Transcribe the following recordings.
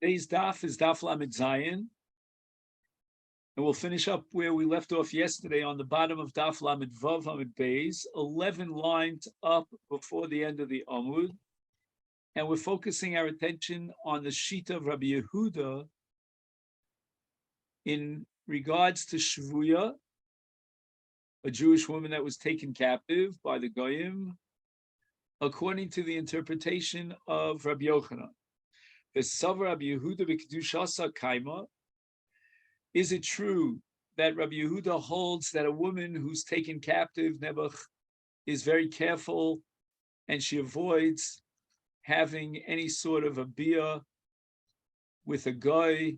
Today's daf is daf Lamed Zayin, and we'll finish up where we left off yesterday on the bottom of daf Lamed Vav Lamed Beis, 11 lines up before the end of the Amud, and we're focusing our attention on the Shita of Rabbi Yehuda in regards to Shvuya, a Jewish woman that was taken captive by the Goyim, according to the interpretation of Rabbi Yochanan. Is it true that Rabbi Yehuda holds that a woman who's taken captive, Nebuch, is very careful and she avoids having any sort of a bia with a guy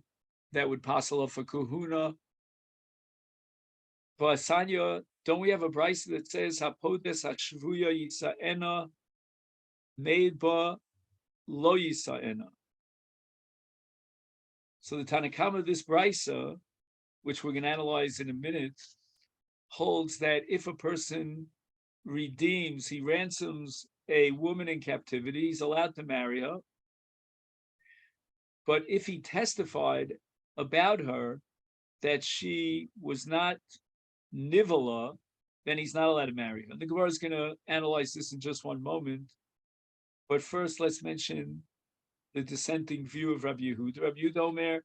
that would passel off a kahuna? For Asanya, don't we have a brisa that says Hapodes Hashvuya Yisa'ena made ba lo Yisa'ena? So the Tanakama of this brisa, which we're going to analyze in a minute, holds that if a person redeems, he ransoms a woman in captivity, he's allowed to marry her. But if he testified about her that she was not nivala, then he's not allowed to marry her. The Gemara is going to analyze this in just one moment. But first, let's mention the dissenting view of Rabbi Yehuda. Rabbi Yehuda Omer,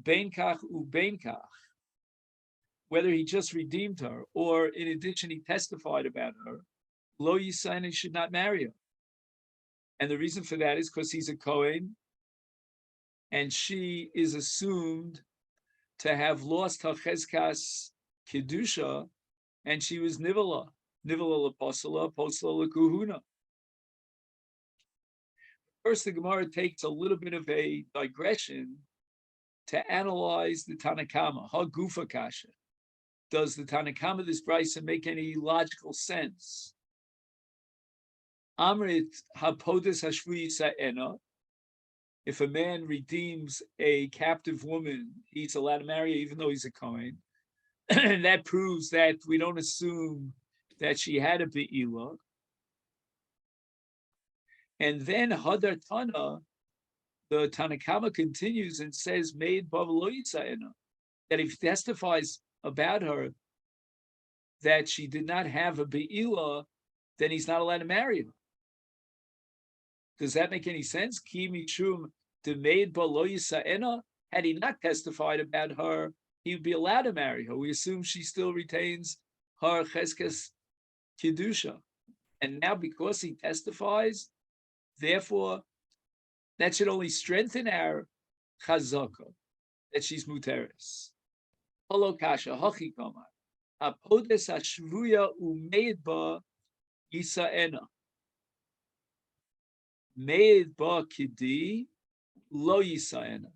bein kach u bein kach, whether he just redeemed her or in addition he testified about her, lo yisayin, he should not marry her. And the reason for that is because he's a Kohen and she is assumed to have lost her chezkas kedusha, and she was nivala l'posela, posela l'kuhuna. First, the Gemara takes a little bit of a digression to analyze the Tanakama. Ha gufa kasha. Does the Tanakama this brisa make any logical sense? Amrit hapodes hashvuyi sa'ena. If a man redeems a captive woman, he's allowed to marry her even though he's a Kohen. And that proves that we don't assume that she had a be'ilah. And then Hadar Tana, the Tanakama continues and says, made Bavaloyitzaena, that if he testifies about her that she did not have a be'ilah, then he's not allowed to marry her. Does that make any sense? Ki michum demeid baloyitzaena. Had he not testified about her, he would be allowed to marry her. We assume she still retains her cheskes kedusha. And now because he testifies, therefore, that should only strengthen our chazaka, that she's muteris. Holo kasha, hachi kamar. Apodes hashvuya umeid ba yisa'ena. Meid ba kidi lo yisa'ena.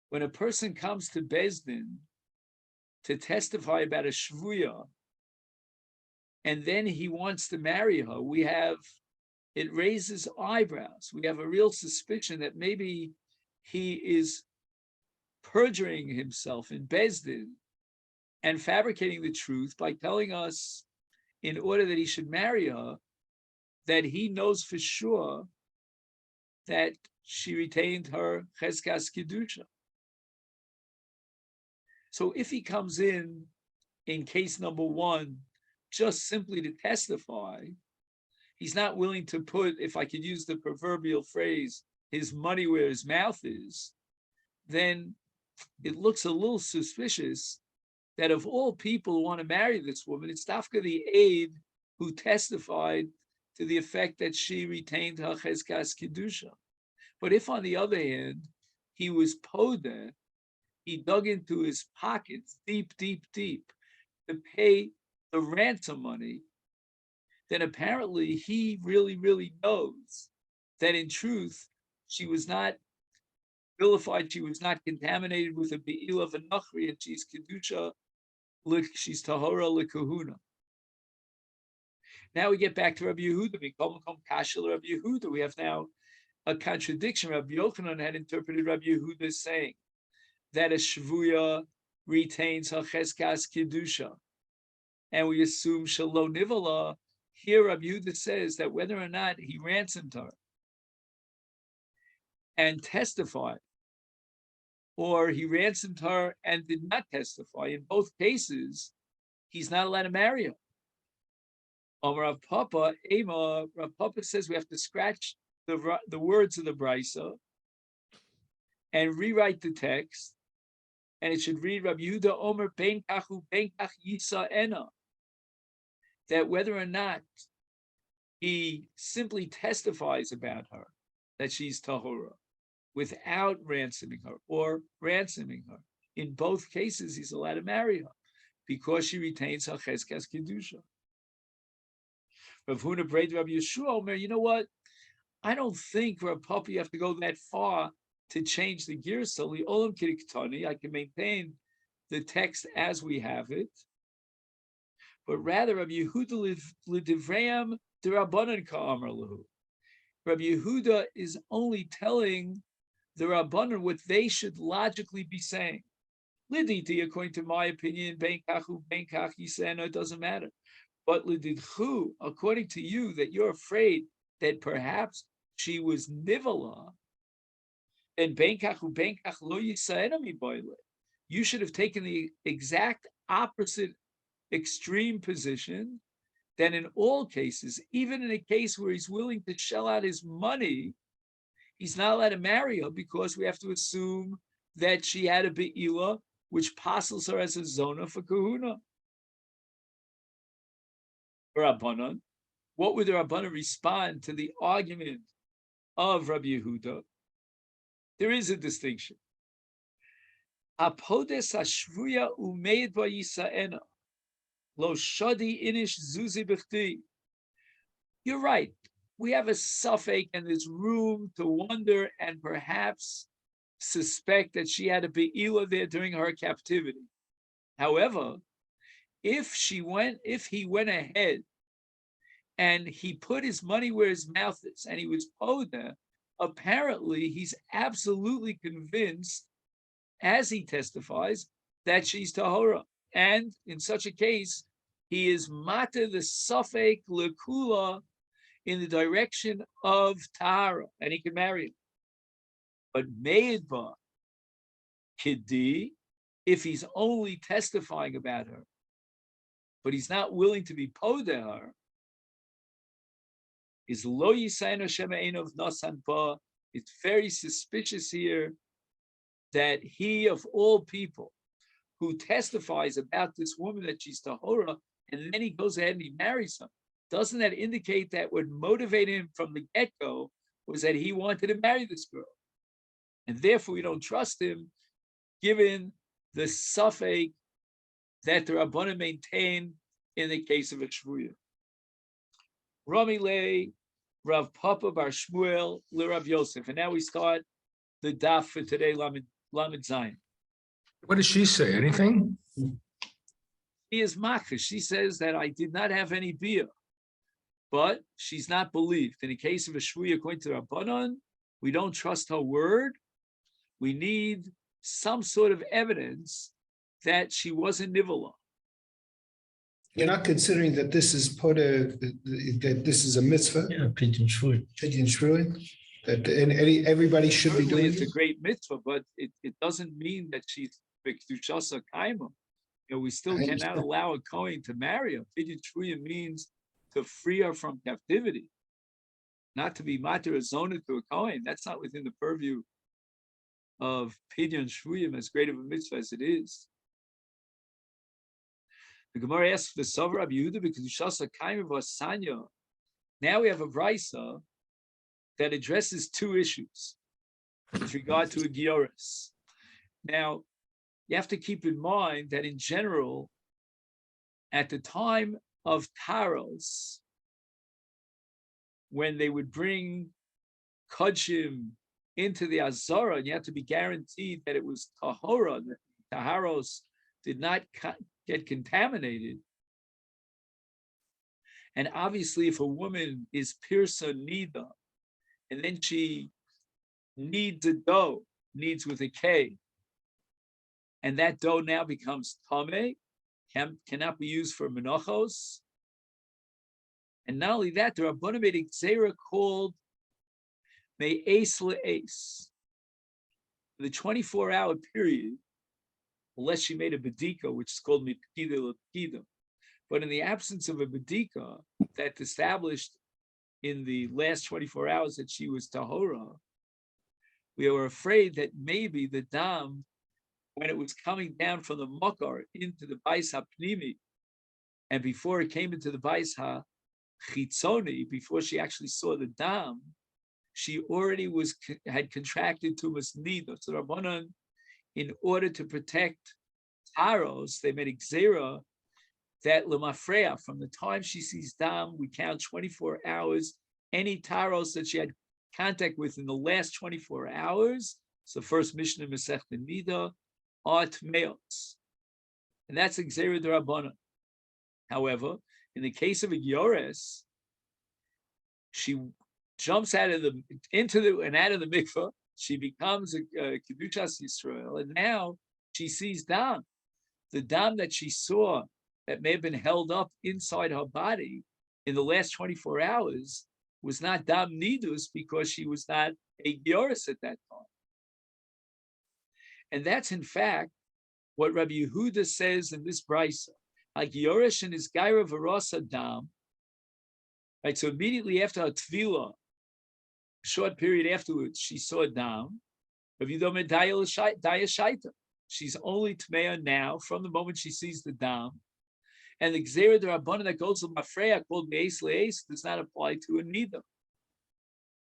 When a person comes to Bezdin to testify about a shvuya, and then he wants to marry her, it raises eyebrows. We have a real suspicion that maybe he is perjuring himself in Bezdin and fabricating the truth by telling us, in order that he should marry her, that he knows for sure that she retained her cheskas kedusha. So if he comes in case number one, just simply to testify, he's not willing to put, if I could use the proverbial phrase, his money where his mouth is, then it looks a little suspicious that of all people who want to marry this woman, it's Dafka the aide who testified to the effect that she retained her cheskas kedusha. But if, on the other hand, he was podeh, he dug into his pockets deep to pay the ransom money, then apparently he really knows that in truth she was not vilified, she was not contaminated with a be'ilah v'nachri, and she's kedusha, she's tahora l'kahuna. Now we get back to Rabbi Yehuda. Rabbi Yehuda. We have now a contradiction. Rabbi Yochanan had interpreted Rabbi Yehuda as saying that a shvuya retains her cheskas kedusha, and we assume shalom nivala. Here, Rabbi Yehuda says that whether or not he ransomed her and testified or he ransomed her and did not testify. In both cases, he's not allowed to marry her. Rav Papa says we have to scratch the words of the brisa and rewrite the text, and it should read Rabbi Yehuda Omer Ben Kachu Ben Kach Yisa Ena, that whether or not he simply testifies about her that she's tahora without ransoming her or ransoming her, in both cases he's allowed to marry her because she retains her cheskas kedusha. Rav Huna prayed to Rabbi Yeshua Omer, you know what? I don't think, Rav Papa, you have to go that far to change the girsa. Olam kiriktani, I can maintain the text as we have it, but rather Rabbi Yehuda l'divrayim d'Rabbanan ka'amar lahu. Rabbi Yehuda is only telling the Rabbanan what they should logically be saying. Liditi, according to my opinion, ben kachu ben kach yisena, it doesn't matter. But lididchu, according to you, that you're afraid that perhaps she was nivala, then ben kachu ben kach lo yisena mi boile. You should have taken the exact opposite extreme position. Then in all cases, even in a case where he's willing to shell out his money, he's not allowed to marry her because we have to assume that she had a be'ila, which passes her as a zona for kahuna. Rabbanan, what would the Rabbanan respond to the argument of Rabbi Yehuda? There is a distinction. Apodes hashvuya umeid ba'yisa'ena. Lo shadi inish zuzi b'chti. You're right. We have a suffix and there's room to wonder and perhaps suspect that she had a be'ila there during her captivity. However, if he went ahead and he put his money where his mouth is and he was poda, apparently he's absolutely convinced, as he testifies, that she's tahora. And in such a case, he is mata the suffix lekula in the direction of tahara, and he can marry her. But meidba kiddi, if he's only testifying about her, but he's not willing to be poda her, is lo yisayin Hashem of nasan ba. It's very suspicious here that he of all people who testifies about this woman that she's tahora, and then he goes ahead and he marries her. Doesn't that indicate that what motivated him from the get-go was that he wanted to marry this girl? And therefore we don't trust him, given the suffix that the Rabbanan maintain in the case of a shvuya. Rami Le, Rav Papa Bar Shmuel, Le Rav Yosef. And now we start the daf for today, Lamed Zayin. What does she say? Anything? She is makish. She says that I did not have any beer, but she's not believed. In the case of a shvuya, according to Rabbanan, we don't trust her word. We need some sort of evidence that she wasn't nivala. You're not considering that this is that this is a mitzvah? Yeah, pigeon shvuy. Pigeon shvuy? That everybody should be doing It's it? a great mitzvah, but it doesn't mean that she's b'kedushasa kaima. We still cannot allow a kohen to marry her. Pigeon shvuya means to free her from captivity, not to be matir a zona to a kohen. That's not within the purview of Pidyon Shvuyim, as great of a mitzvah as it is. The Gemara asks the Sover Rabbi Yehuda because Shasa Kaim of Asanya. Now we have a brisa that addresses two issues with regard to a gioris. Now, you have to keep in mind that in general, at the time of Taros, when they would bring Kodshim into the Azara, and you have to be guaranteed that it was Tahora, that Taharos did not get contaminated. And obviously, if a woman is Pirsa Nida, and then she needs a dough, needs with a K, and that dough now becomes Tameh, cannot be used for Menachos. And not only that, there are Rabbanan made a Xera called Me'es le'es, the 24-hour period, unless she made a bedika, which is called mipkida lepkida. But in the absence of a bedika that established in the last 24 hours that she was tahora, we were afraid that maybe the dam, when it was coming down from the makar into the bais hapnimi, and before it came into the bais hachitzoni, before she actually saw the dam, she already had contracted tumas nida. So Rabbanan, in order to protect taros, they made gzera that lemafreya, from the time she sees dam, we count 24 hours. Any taros that she had contact with in the last 24 hours, so first mission in Masechet Nida, are tmeos, and that's gzera d'Rabbanan. However, in the case of a Yores, she jumps out of the mikveh. She becomes a kedushas Yisrael, and now she sees dam. The dam that she saw that may have been held up inside her body in the last 24 hours was not dam nidus, because she was not a Yores at that time. And that's in fact what Rabbi Yehuda says in this brisa. Like Yoresh and his Gaira Varasa Dam, right? So immediately after her Tvila, short period afterwards, she saw Dam. She's only Tmeya now from the moment she sees the Dam. And the Gzera D'Rabbanan that goes to Mafreya called Be'ez Le'ez does not apply to her neither.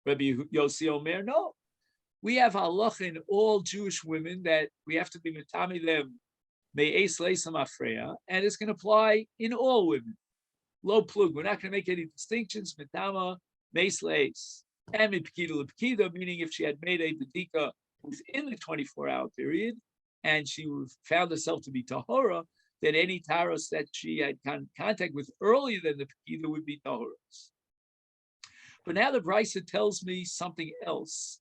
Rabbi Yossi Omer, no. We have halacha in all Jewish women that we have to be metami them Be'ez Le'ez Mafreya, and it's going to apply in all women. Lo plug. We're not going to make any distinctions. Metama Be'ez Le'ez. And Mipkida L'Pkida, meaning if she had made a bedika within the 24-hour period, and she found herself to be tahora, then any taros that she had contact with earlier than the pekida would be tahoras. But now the brisa tells me something else,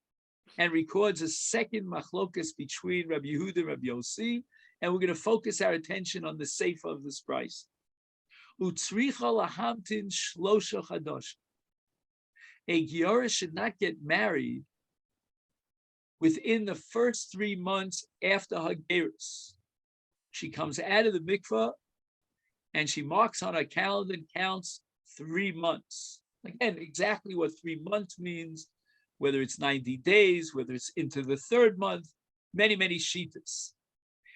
and records a second machlokas between Rabbi Yehuda and Rabbi Yossi, and we're going to focus our attention on the seifa of this brisa. Utzricha lahamtin shlosha chadosh. A Giora should not get married within the first 3 months after her gerus. She comes out of the mikveh and she marks on her calendar and counts 3 months. Again, exactly what 3 months means, whether it's 90 days, whether it's into the 3rd month, many, many shitas.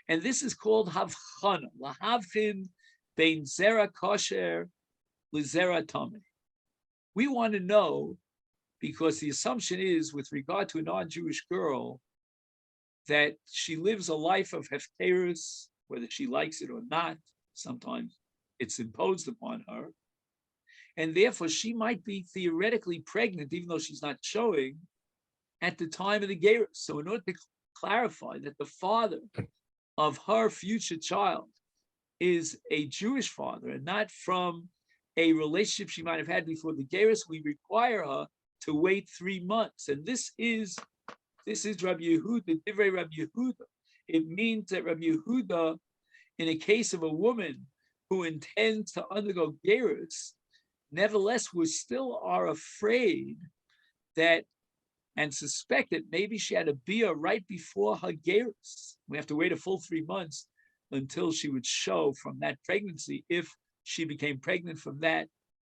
And this is called havchana, lahavchin bein zera kosher lizera tameh. We want to know, because the assumption is with regard to a non-Jewish girl that she lives a life of hefterus, whether she likes it or not. Sometimes it's imposed upon her. And therefore she might be theoretically pregnant, even though she's not showing, at the time of the gerus. So in order to clarify that the father of her future child is a Jewish father and not from a relationship she might have had before the gerus, we require her to wait 3 months. And this is Rabbi Yehuda, Divrei Rabbi Yehuda. It means that Rabbi Yehuda, in a case of a woman who intends to undergo gerus, nevertheless, we still are afraid that and suspect that maybe she had a bia right before her gerus. We have to wait a full 3 months until she would show from that pregnancy, if she became pregnant from that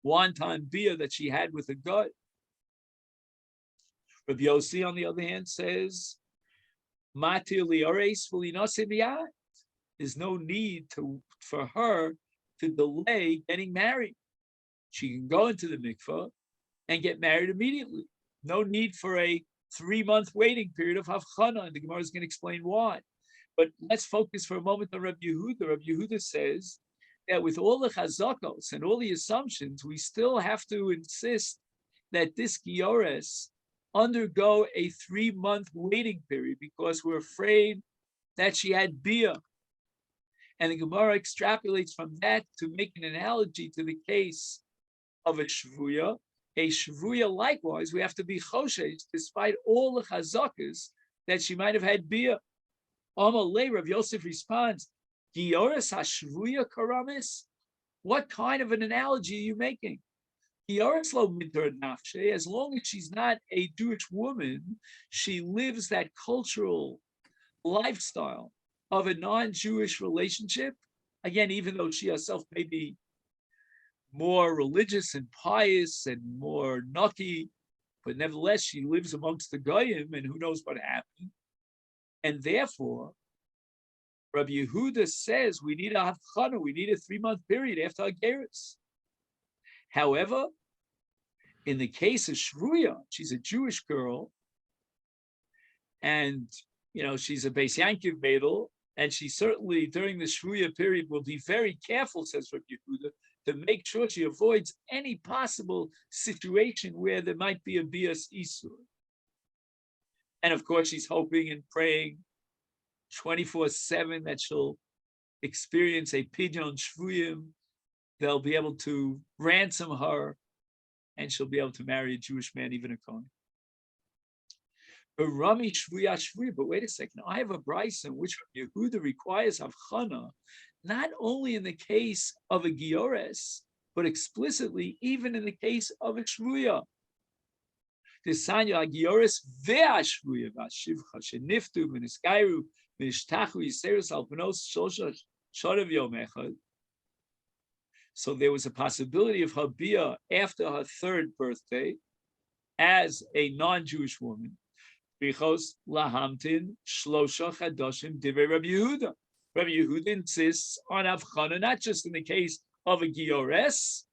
one-time bia that she had with a gut. Rabbi Yossi, on the other hand, says, there's no need for her to delay getting married. She can go into the mikveh and get married immediately. No need for a 3-month waiting period of havchana, and the Gemara is going to explain why. But let's focus for a moment on Rabbi Yehuda. Rabbi Yehuda says that with all the chazakos and all the assumptions, we still have to insist that this giores undergo a 3-month waiting period, because we're afraid that she had bia. And the Gemara extrapolates from that to make an analogy to the case of a shvuya. A shvuya, likewise, we have to be choshesh, despite all the chazakas that she might have had bia. Amalei, Rav Yosef responds, Gioris hashvuya karamis? What kind of an analogy are you making? As long as she's not a Jewish woman, she lives that cultural lifestyle of a non-Jewish relationship, again, even though she herself may be more religious and pious and more nucky, but nevertheless she lives amongst the goyim, and who knows what happened. And therefore, Rabbi Yehuda says we need a havchana, we need a 3-month period after Hageris. However, in the case of Shvuya, she's a Jewish girl, and she's a Beis Yankiv Beidel, and she certainly during the Shvuya period will be very careful, says Rabbi Yehuda, to make sure she avoids any possible situation where there might be a bias isur. And of course, she's hoping and praying 24/7 that she'll experience a pidyon shvuyim. They'll be able to ransom her, and she'll be able to marry a Jewish man, even a Kohen. But Rami shvuya shvuya. But wait a second, I have a brisa in which Yehuda requires havchana, not only in the case of a giores, but explicitly even in the case of a shvuya. The sanya giores ve'ashvuya v'ashivcha sheniftu v'niskayru v'nishtachu yiserus al panos shosha shorev yom echad. So there was a possibility of her bia after her 3rd birthday as a non-Jewish woman. Bichos lahamtin shlosha chadoshim divrei Rabbi Yehuda. Rabbi Yehuda insists on avchana, not just in the case of a giores,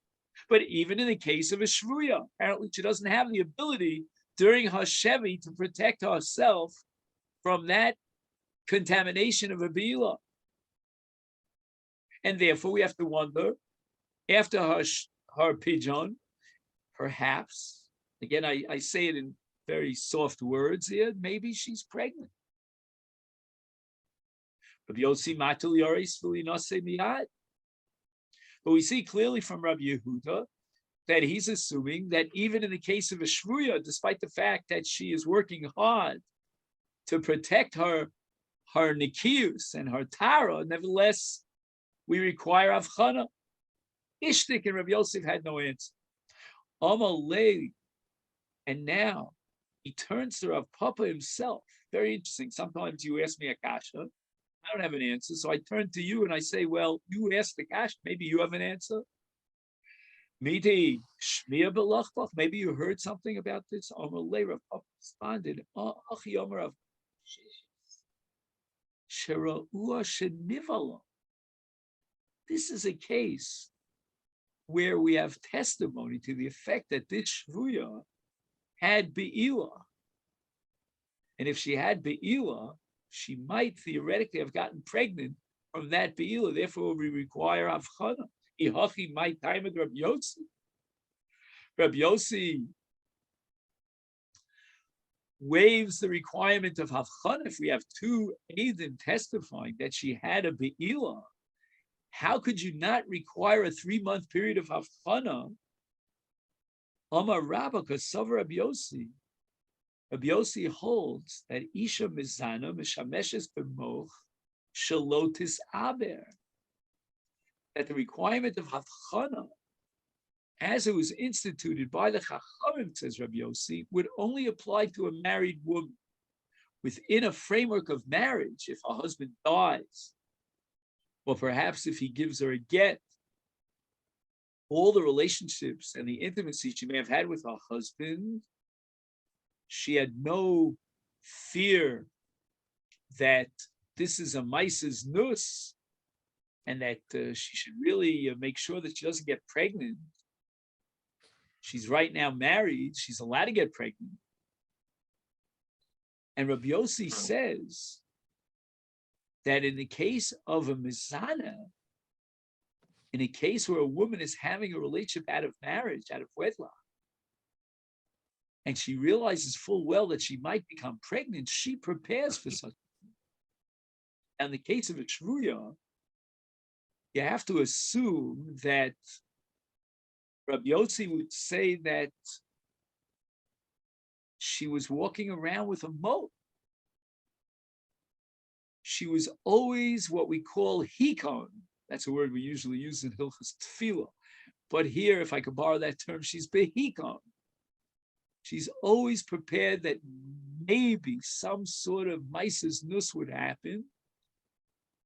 but even in the case of a shvuya. Apparently, she doesn't have the ability during her shevi to protect herself from that contamination of a bila. And therefore, we have to wonder, after her pidyon, perhaps, again, I say it in very soft words here, maybe she's pregnant. But we see clearly from Rabbi Yehuda that he's assuming that even in the case of a shvuya, despite the fact that she is working hard to protect her nikius and her tara, nevertheless, we require avchana. Ishtik and Rabbi Yosef had no answer. Amalei, and now he turns to Rav Papa himself. Very interesting. Sometimes you ask me a kasha, I don't have an answer, so I turn to you and I say, well, you asked the kasha, maybe you have an answer. Miti shmiya belachbach, maybe you heard something about this. Amalei, Rav Papa responded, Achi Omer Shera'ua shenivala. This is a case where we have testimony to the effect that this shvuya had be'ila. And if she had be'ila, she might theoretically have gotten pregnant from that be'ila. Therefore, we require avchana. Ihachi my time with Rabbi Yossi. Rabbi Yossi waives the requirement of havchana if we have 2 Eidim testifying that she had a be'ila. How could you not require a 3-month period of havchana? Amar Rabba Kasav Rabbi Yossi. Rabbi Yossi holds that Isha Mizana Mishameshes B'moch Shalotis Aber. That the requirement of havchana, as it was instituted by the Chachamim, says Rabbi Yossi, would only apply to a married woman within a framework of marriage. If her husband dies, or perhaps if he gives her a get, all the relationships and the intimacy she may have had with her husband, she had no fear that this is a Mises nus, and that she should really make sure that she doesn't get pregnant. She's right now married. She's allowed to get pregnant. And Rabbi Yossi says that in the case of a mizana, in a case where a woman is having a relationship out of marriage, out of wedlock, and she realizes full well that she might become pregnant, she prepares for such. And in the case of a shvuya, you have to assume that Rabbi Yossi would say that she was walking around with a moat. She was always what we call hikon. That's a word we usually use in Hilchos Tefillah. But here, if I could borrow that term, she's behikon. She's always prepared that maybe some sort of Mises Nus would happen,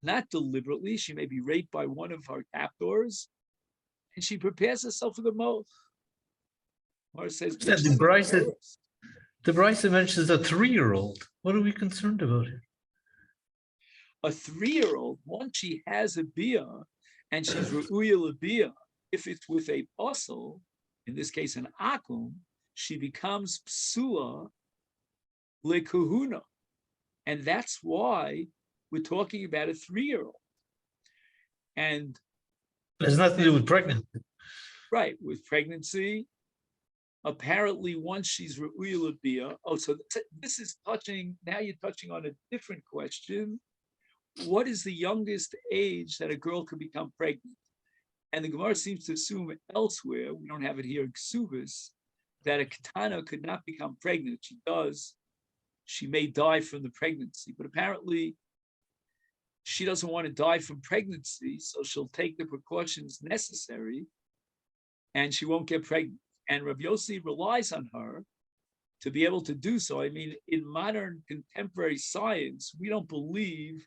not deliberately. She may be raped by one of her captors, and she prepares herself for the most. Or says, That the Bryce mentions a 3-year-old. What are we concerned about here? A 3-year-old, once she has a bia and she's re'uya lebia, if it's with a puzzle, in this case an akum, she becomes psula lekahuna. And that's why we're talking about a 3-year-old. And It has nothing to do with pregnancy. right, with pregnancy, apparently once she's re'uya lebia, so this is touching, now you're touching on a different question. What is the youngest age that a girl could become pregnant? And the Gemara seems to assume elsewhere, we don't have it here in Ksubis, that a katana could not become pregnant. If she does, she may die from the pregnancy. But apparently, she doesn't want to die from pregnancy, so she'll take the precautions necessary, and she won't get pregnant. And Rav Yossi relies on her to be able to do so. I mean, in modern contemporary science, we don't believe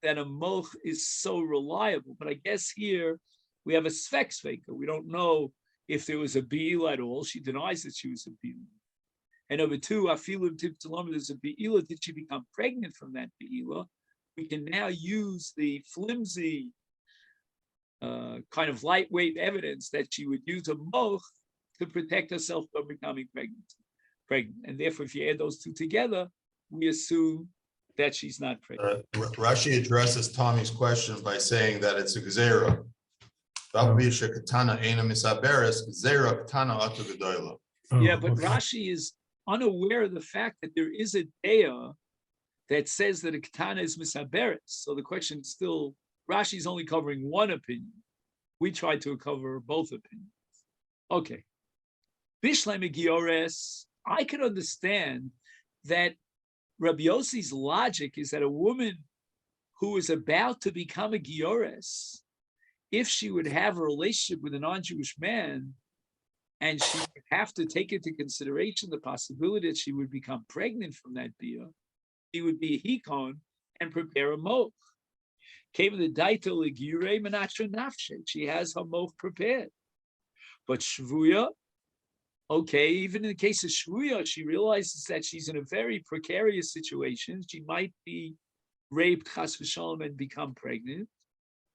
that a moch is so reliable. But I guess here we have a sfex faker. We don't know if there was a beila at all. She denies that she was a beila. And number two, afilu tibtalom, there's a beila. Did she become pregnant from that beila? We can now use the flimsy kind of lightweight evidence that she would use a moch to protect herself from becoming pregnant. And therefore, if you add those two together, we assume that she's not pregnant. Rashi addresses Tommy's question by saying that it's a gzera. Yeah, but Rashi is unaware of the fact that there is a dea that says that a katana is misaberes. So the question is still, Rashi's only covering one opinion. We tried to cover both opinions. Okay. Bishlem Giores, I can understand that Rabbi Yossi's logic is that a woman who is about to become a Giores, if she would have a relationship with a non-Jewish man, and she would have to take into consideration the possibility that she would become pregnant from that bia, she would be a hikon and prepare a moch. Came the daita legire menatra nafshe. She has her moch prepared. But shvuya, okay, even in the case of shvuya, she realizes that she's in a very precarious situation. She might be raped, chas v'shalom, and become pregnant.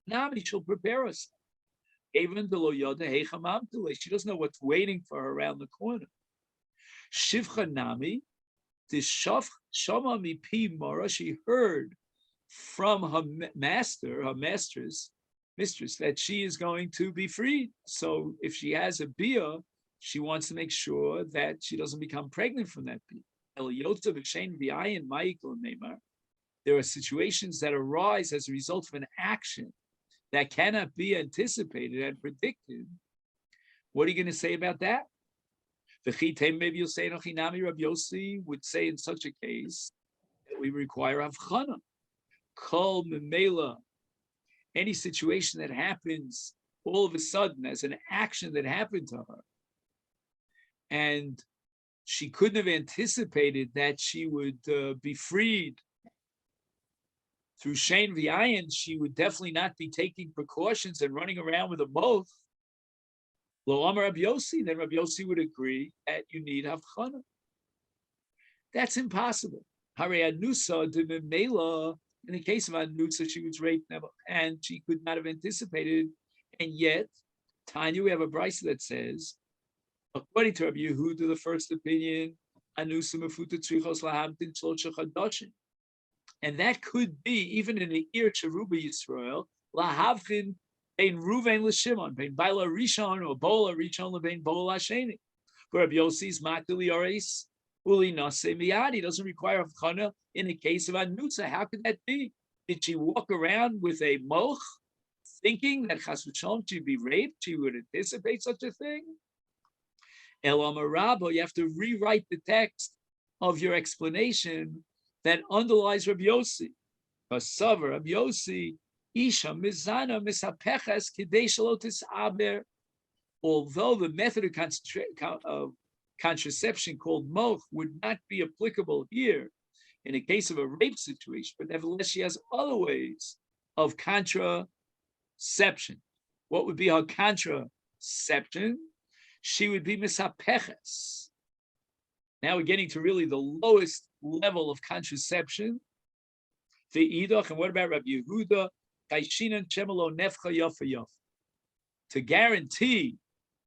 Nami, she'll prepare herself. Even the lo yoda heichamam tule. She doesn't know what's waiting for her around the corner. Shivcha nami, this shama mipi mara. She heard from her master, her mistress, that she is going to be freed. So if she has a bia, she wants to make sure that she doesn't become pregnant from that bia. There are situations that arise as a result of an action that cannot be anticipated and predicted. What are you going to say about that? Maybe you'll say, Rabbi Yossi would say in such a case that we require avchana. Kol memela, any situation that happens all of a sudden as an action that happened to her, and she couldn't have anticipated that she would be freed through Shein V'ayin, she would definitely not be taking precautions and running around with a moch. Lo Amar Rabbi Yossi, then Rabbi Yossi would agree that you need havchana. That's impossible. Hare Anusa de Memela, in the case of Anusa, she was raped and she could not have anticipated. And yet, Tanya, we have a brisa that says, according to Rabbi Yehuda, the first opinion, Anusa mefuta tzrichos lahamtin shlosha chadashim. And that could be, even in the ear Cheruba Yisrael, lahavchin bein Ruvain l'Shimon, bein Baila Rishon, or Bola Rishon, lebein Bola Sheni. For Rabbi Yossi's Matili Oreis, Uli Nase Miyadi doesn't require avchana in the case of Anutza. How could that be? Did she walk around with a moch, thinking that Chas v'Shalom she'd be raped? She would anticipate such a thing? El Amarabo, you have to rewrite the text of your explanation that underlies Rabbi Yossi. Kasavar Rabbi Yossi, Isha mizana misapeches kidei shelo tisaber. Although the method of contraception called moch would not be applicable here in a case of a rape situation, but nevertheless, she has other ways of contraception. What would be her contraception? She would be misapeches. Now we're getting to really the lowest level of contraception. The idach, and what about Rabbi Yehuda? To guarantee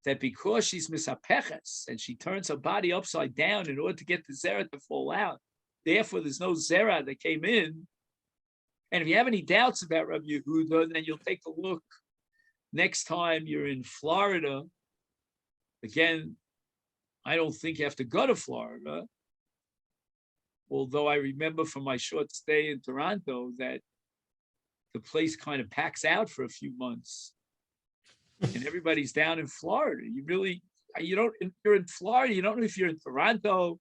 that because she's misapeches and she turns her body upside down in order to get the zera to fall out, therefore there's no zera that came in. And if you have any doubts about Rabbi Yehuda, then you'll take a look next time you're in Florida. Again, I don't think you have to go to Florida, although I remember from my short stay in Toronto that the place kind of packs out for a few months and everybody's down in Florida. If you're in Florida, you don't know if you're in Toronto.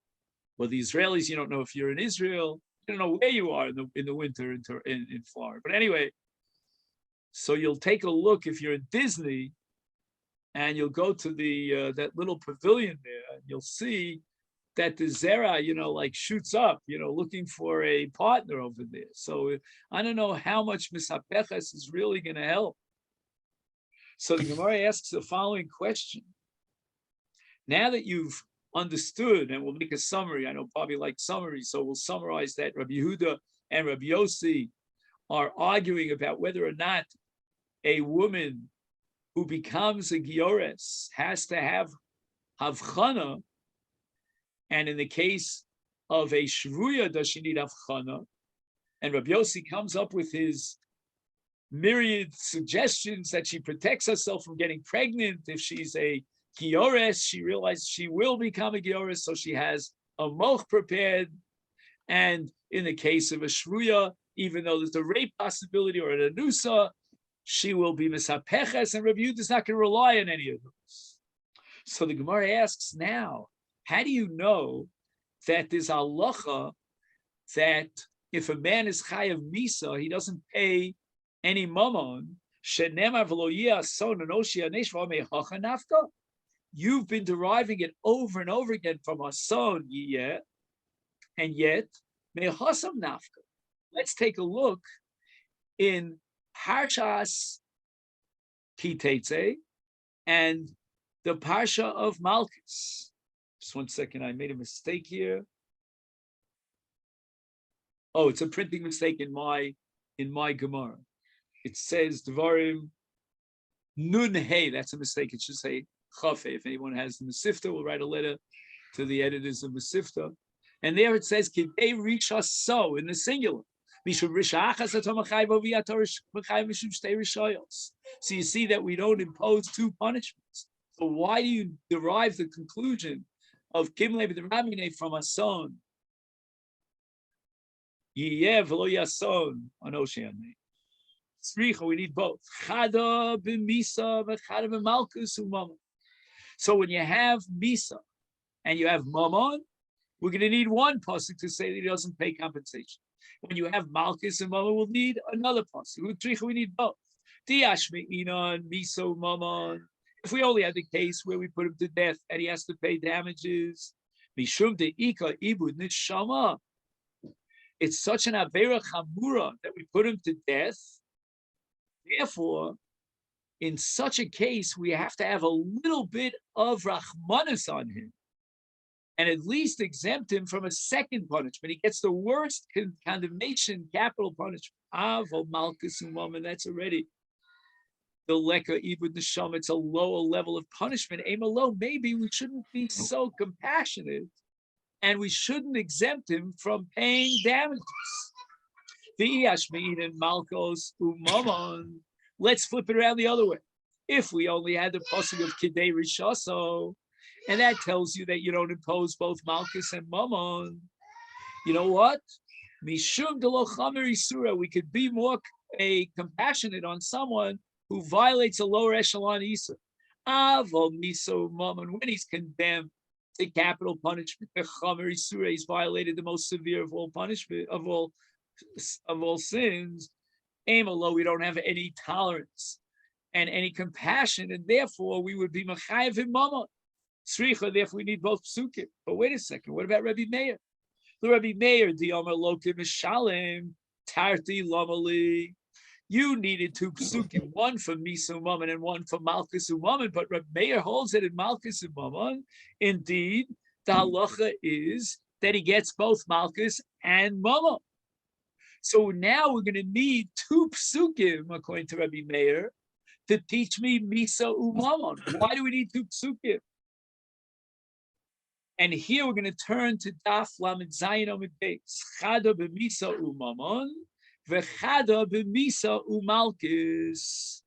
Well, the Israelis, you don't know if you're in Israel. You don't know where you are in the winter in Florida. But anyway, so you'll take a look if you're in Disney and you'll go to the that little pavilion there and you'll see that the zera, like shoots up, looking for a partner over there. So I don't know how much misapeches is really going to help. So the Gemara asks the following question. Now that you've understood, and we'll make a summary, I know Bobby likes summaries, so we'll summarize that Rabbi Yehuda and Rabbi Yossi are arguing about whether or not a woman who becomes a giores has to have havchana. And in the case of a shvuya, does she need havchana? And Rabbi Yossi comes up with his myriad suggestions that she protects herself from getting pregnant. If she's a giores, she realizes she will become a giores, so she has a moch prepared. And in the case of a shvuya, even though there's a rape possibility or an anusa, she will be misapeches, and Rabbi Yehuda is not going to rely on any of those. So the Gemara asks now, how do you know that there's halacha that if a man is chayav misa, he doesn't pay any mammon? You've been deriving it over and over again from a son, and yet mehasam nafka. Let's take a look in Parshas Kitetse and the Parsha of Malchus. Just 1 second, I made a mistake here. Oh, it's a printing mistake in my Gemara. It says Devarim Nun Hey. That's a mistake. It should say Chafei. If anyone has the Masifta, we'll write a letter to the editors of Masifta. And there it says Kidei Risha So in the singular. So you see that we don't impose two punishments. So why do you derive the conclusion of Kimle b'Ramine from a son? Yeh v'lo yason anoshiane. Tzricha, we need both. Chada b'misa v'chada b'malchus u'mamon. So when you have misa and you have mamon, we're going to need one pasuk to say that he doesn't pay compensation. When you have malchus and mamon, we'll need another pasuk. We need both. Diashmeinon miso mamon. If we only had the case where we put him to death and he has to pay damages, mishum deika ibud nishama. It's such an avera chamura that we put him to death. Therefore, in such a case, we have to have a little bit of rachmanis on him and at least exempt him from a second punishment. He gets the worst condemnation, capital punishment. Avo malchus and woman, that's already the leka ibud neshama. It's a lower level of punishment. Aim low. Maybe we shouldn't be so compassionate, and we shouldn't exempt him from paying damages. The Yashmein and Malchos Umamon. Let's flip it around the other way. If we only had the pasuk of Kidei Rishaso, and that tells you that you don't impose both Malchus and Mammon, you know what? Mishum de lo chamer isura. We could be more compassionate on someone who violates a lower echelon Isa. Avo miso Mammon, when he's condemned to capital punishment, the chamer isura, he's violated the most severe of all punishment of all sins. Amalo, we don't have any tolerance and any compassion, and therefore we would be machayev in Mammon. Sricha, therefore we need both psukim. But wait a second, what about Rabbi Meir? The Rabbi Meir, the Omer Lokim Mishalim, Tarti Lomali. You needed two psukim, one for Misa Umaman and one for Malchus Umaman, but Rabbi Meir holds it in Malchus Umaman. Indeed, the halacha is that he gets both Malchus and Mama. So now we're going to need two psukim, according to Rabbi Meir, to teach me Misa Umaman. Why do we need two psukim? And here we're going to turn to Daf Lamed Zayin Amud Beis. Chada b'Misa Umaman, v'chada b'Misa Umalchus.